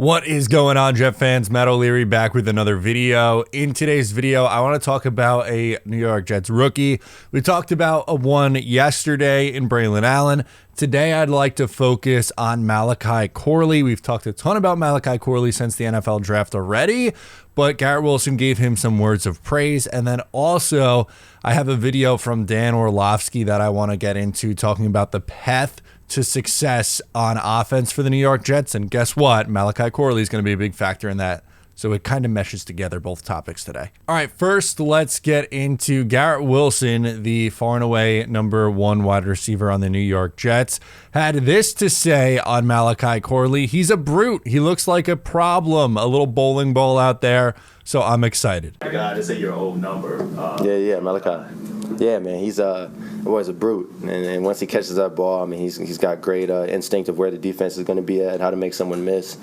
What is going on, Jet fans? Matt O'Leary back with another video. In today's video, I want to talk about a New York Jets rookie. We talked about a one yesterday in Braylon Allen. Today, I'd like to focus on Malachi Corley. We've talked a ton about Malachi Corley since the NFL draft already, but Garrett Wilson gave him some words of praise. And then also, I have a video from Dan Orlovsky that I want to get into talking about the path to success on offense for the New York Jets. And guess what? Malachi Corley is going to be a big factor in that. So it kind of meshes together, both topics today. All right, first, let's get into Garrett Wilson, the far and away #1 wide receiver on the New York Jets, had this to say on Malachi Corley. He's a brute. He looks like a problem, a little bowling ball out there. So I'm excited. God, this ain't your old number. Yeah, Malachi. Yeah, man, he's always a brute, and once he catches that ball, I mean, he's got great instinct of where the defense is going to be at, how to make someone miss.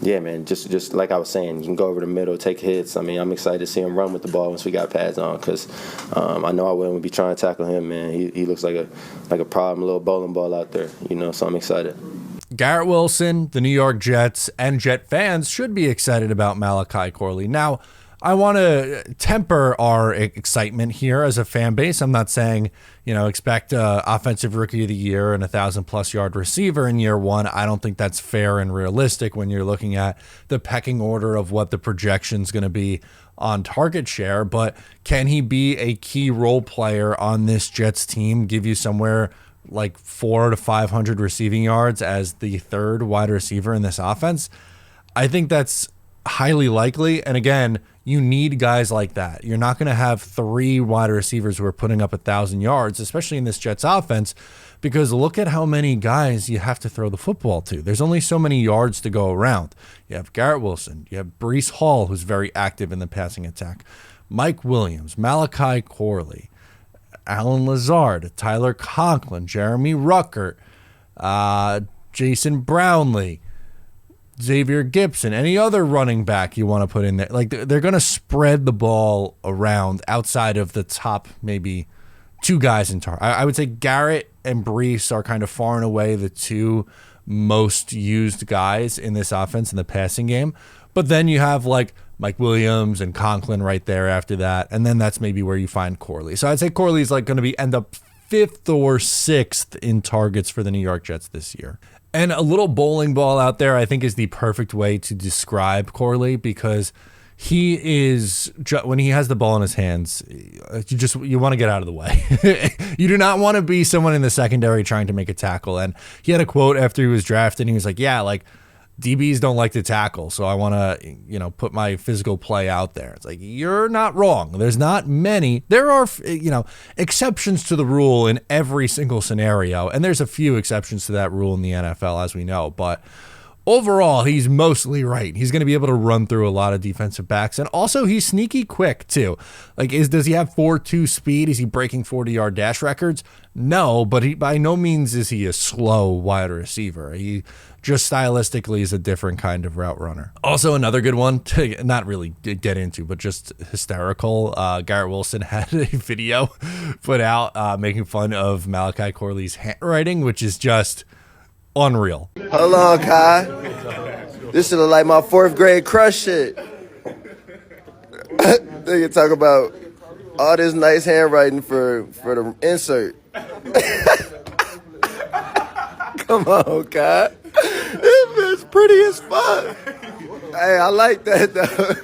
Yeah, man, just like I was saying, you can go over the middle, take hits. I mean, I'm excited to see him run with the ball once we got pads on, because I know I wouldn't be trying to tackle him, man. He looks like a problem, little bowling ball out there, so I'm excited. Garrett Wilson, the New York Jets, and Jet fans should be excited about Malachi Corley. Now, I want to temper our excitement here as a fan base. I'm not saying, expect offensive rookie of the year and 1,000+ yard receiver in year one. I don't think that's fair and realistic when you're looking at the pecking order of what the projection's going to be on target share. But can he be a key role player on this Jets team, give you somewhere like 400 to 500 receiving yards as the third wide receiver in this offense? I think that's highly likely. And again, you need guys like that. You're not going to have 3 wide receivers who are putting up 1,000 yards, especially in this Jets offense, because look at how many guys you have to throw the football to. There's only so many yards to go around. You have Garrett Wilson. You have Breece Hall, who's very active in the passing attack. Mike Williams, Malachi Corley, Allen Lazard, Tyler Conklin, Jeremy Ruckert, Jason Brownlee, Xavier Gibson, any other running back you want to put in there. Like, they're going to spread the ball around outside of the top maybe 2 guys in target. I would say Garrett and Breece are kind of far and away the 2 most used guys in this offense in the passing game. But then you have like Mike Williams and Conklin right there after that. And then that's maybe where you find Corley. So I'd say Corley's like going to end up 5th or 6th in targets for the New York Jets this year. And a little bowling ball out there, I think, is the perfect way to describe Corley, because he is, when he has the ball in his hands, you want to get out of the way. You do not want to be someone in the secondary trying to make a tackle. And he had a quote after he was drafted, and he was like, yeah, like, DBs don't like to tackle, so I want to, put my physical play out there. It's like, you're not wrong. There's not many. There are, exceptions to the rule in every single scenario, and there's a few exceptions to that rule in the NFL, as we know. But overall, he's mostly right. He's going to be able to run through a lot of defensive backs, and also he's sneaky quick too. Like, does he have 4.2 speed? Is he breaking 40-yard dash records? No, but he by no means is he a slow wide receiver. He just stylistically is a different kind of route runner. Also, another good one to not really get into, but just hysterical. Garrett Wilson had a video put out making fun of Malachi Corley's handwriting, which is just unreal. Hold on, Kai. This should look like my 4th grade crush shit. They can talk about all this nice handwriting for the insert. Come on, Kai. This bitch pretty as fuck. Hey, I like that, though.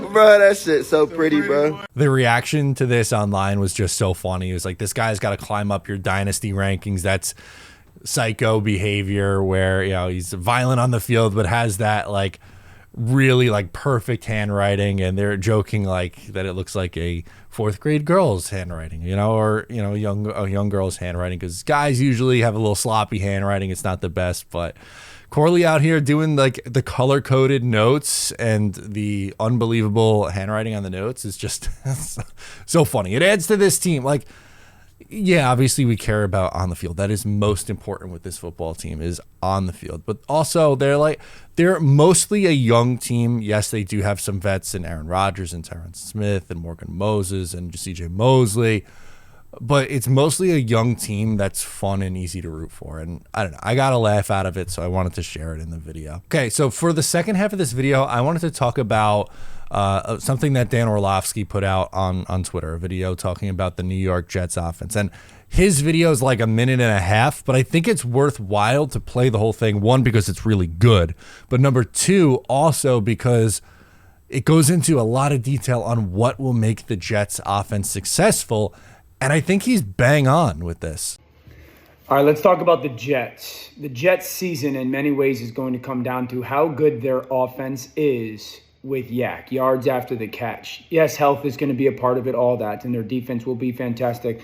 Bro, that shit so pretty, bro. The reaction to this online was just so funny. It was like, this guy's got to climb up your dynasty rankings. That's psycho behavior where, he's violent on the field, but has that like really like perfect handwriting. And they're joking like that it looks like a 4th grade girl's handwriting, or, a young girl's handwriting, because guys usually have a little sloppy handwriting. It's not the best, but Corley out here doing like the color-coded notes and the unbelievable handwriting on the notes is just so funny. It adds to this team. Like, yeah, obviously we care about on the field. That is most important with this football team, is on the field. But also they're mostly a young team. Yes, they do have some vets in Aaron Rodgers and Terrence Smith and Morgan Moses and CJ Mosley. but it's mostly a young team that's fun and easy to root for. And I don't know, I got a laugh out of it, so I wanted to share it in the video. Okay, so for the second half of this video, I wanted to talk about something that Dan Orlovsky put out on Twitter, a video talking about the New York Jets offense. And his video is like a minute and a half, but I think it's worthwhile to play the whole thing. One, because it's really good, but number two, also because it goes into a lot of detail on what will make the Jets offense successful. And I think he's bang on with this. All right, let's talk about the Jets. The Jets season in many ways is going to come down to how good their offense is with YAC, yards after the catch. Yes, health is going to be a part of it, all that, and their defense will be fantastic.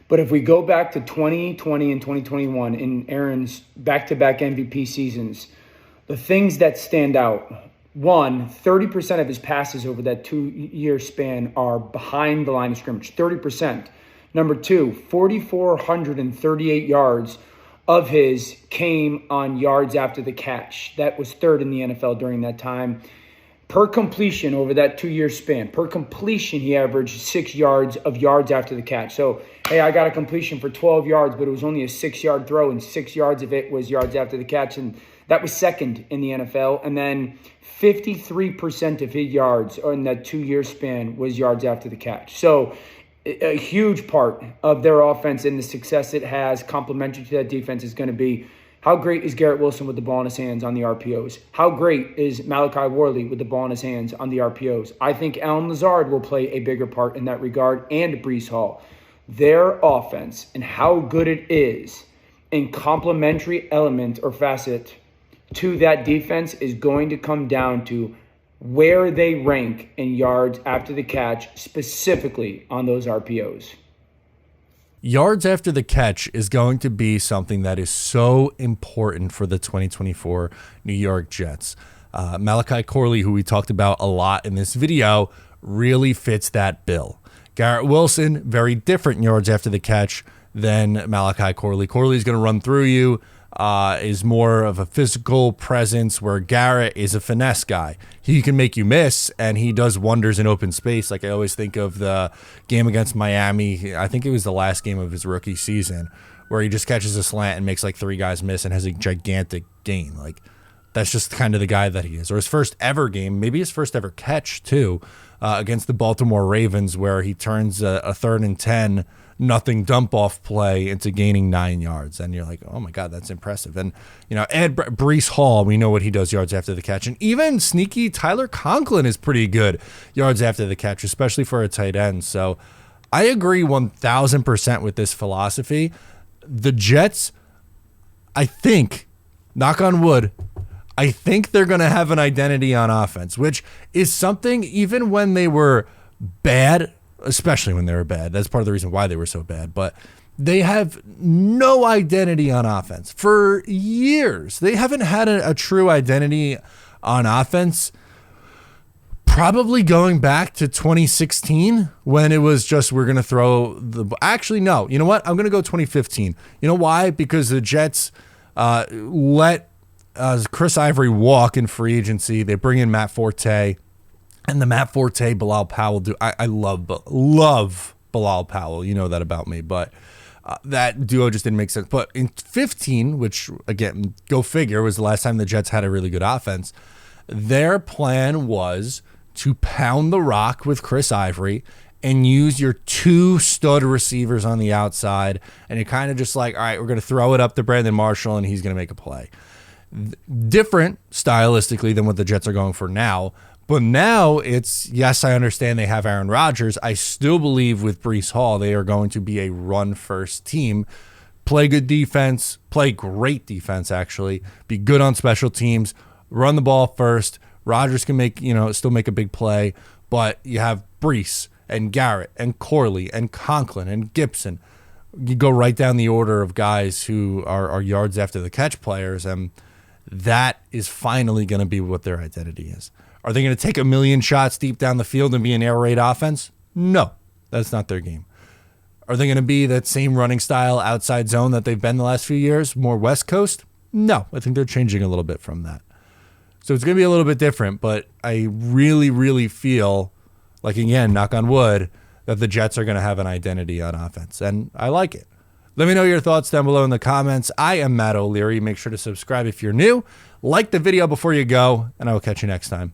But if we go back to 2020 and 2021 in Aaron's back-to-back MVP seasons, the things that stand out, one, 30% of his passes over that 2-year span are behind the line of scrimmage, 30%. Number two, 4,438 yards of his came on yards after the catch. That was third in the NFL during that time. Per completion over that 2-year span, per completion, he averaged 6 yards after the catch. So, hey, I got a completion for 12 yards, but it was only a 6-yard throw, and 6 yards of it was yards after the catch. And that was second in the NFL. And then 53% of his yards in that 2-year span was yards after the catch. So, a huge part of their offense and the success it has, complementary to that defense, is going to be how great is Garrett Wilson with the ball in his hands on the RPOs? How great is Malachi Corley with the ball in his hands on the RPOs? I think Allen Lazard will play a bigger part in that regard, and Breece Hall. Their offense and how good it is in complementary element or facet to that defense is going to come down to where they rank in yards after the catch, specifically on those RPOs. Yards after the catch is going to be something that is so important for the 2024 New York Jets. Malachi Corley, who we talked about a lot in this video, really fits that bill. Garrett Wilson, very different yards after the catch than Malachi Corley. Corley's going to run through you, is more of a physical presence, where Garrett is a finesse guy. He can make you miss, and he does wonders in open space. Like I always think of the game against Miami. I think it was the last game of his rookie season, where he just catches a slant and makes like 3 guys miss and has a gigantic gain. Like that's just kind of the guy that he is. Or his first ever game, maybe his first ever catch too, against the Baltimore Ravens, where he turns a 3rd and 10 nothing dump off play into gaining 9 yards. And you're like, oh my God, that's impressive. And, you know, Breece Hall, we know what he does yards after the catch. And even sneaky Tyler Conklin is pretty good yards after the catch, especially for a tight end. So I agree 1000% with this philosophy. The Jets, I think, knock on wood, I think they're going to have an identity on offense, which is something even when they were bad, especially when they were bad. That's part of the reason why they were so bad. But they have no identity on offense. For years, they haven't had a true identity on offense, probably going back to 2016 when it was just we're going to throw the – actually, no. You know what? I'm going to go 2015. You know why? Because the Jets let Chris Ivory walk in free agency. They bring in Matt Forte. And the Matt Forte, Bilal Powell, I love Bilal Powell. You know that about me. But that duo just didn't make sense. But in 15, which, again, go figure, was the last time the Jets had a really good offense, their plan was to pound the rock with Chris Ivory and use your 2 stud receivers on the outside. And you're kind of just like, all right, we're going to throw it up to Brandon Marshall, and he's going to make a play. Different stylistically than what the Jets are going for now. But now it's, yes, I understand they have Aaron Rodgers. I still believe with Breece Hall, they are going to be a run-first team. Play good defense, play great defense, actually. Be good on special teams, run the ball first. Rodgers can still make a big play, but you have Breece and Garrett and Corley and Conklin and Gibson. You go right down the order of guys who are yards after the catch players, and that is finally going to be what their identity is. Are they going to take a million shots deep down the field and be an air raid offense? No, that's not their game. Are they going to be that same running style outside zone that they've been the last few years, more West Coast? No, I think they're changing a little bit from that. So it's going to be a little bit different, but I really, really feel like, again, knock on wood, that the Jets are going to have an identity on offense, and I like it. Let me know your thoughts down below in the comments. I am Matt O'Leary. Make sure to subscribe if you're new. Like the video before you go, and I will catch you next time.